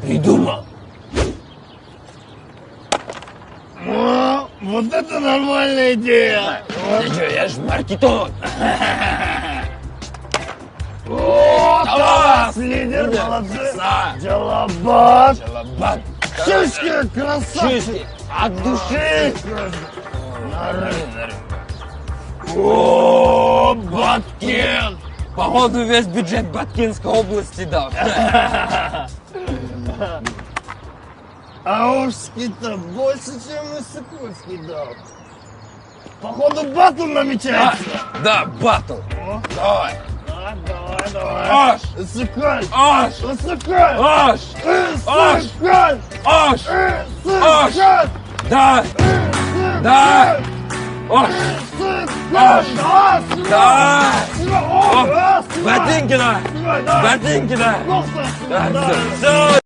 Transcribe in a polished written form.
Придумал. О, вот это нормальная идея. Ты что, я ж маркетолог. О, Класс! лидер, Лидер, молодцы. краса. Джалабат. Джалабат. Чушки, красавчик. Чушки. От души. О, Баткин! Походу весь бюджет Баткинской области дал. А Ужский-то больше, чем Иссыкульский дал. Походу батл намечается. Да, батл. О, Давай. давай. Аш! Иссыкуль. Аш! Иссыкуль. Аш! Иссыкуль. Аш! Иссыкуль. Да! Да! Аш! Аш! Да! Ботинки давай! Ботинки давай! Да, все.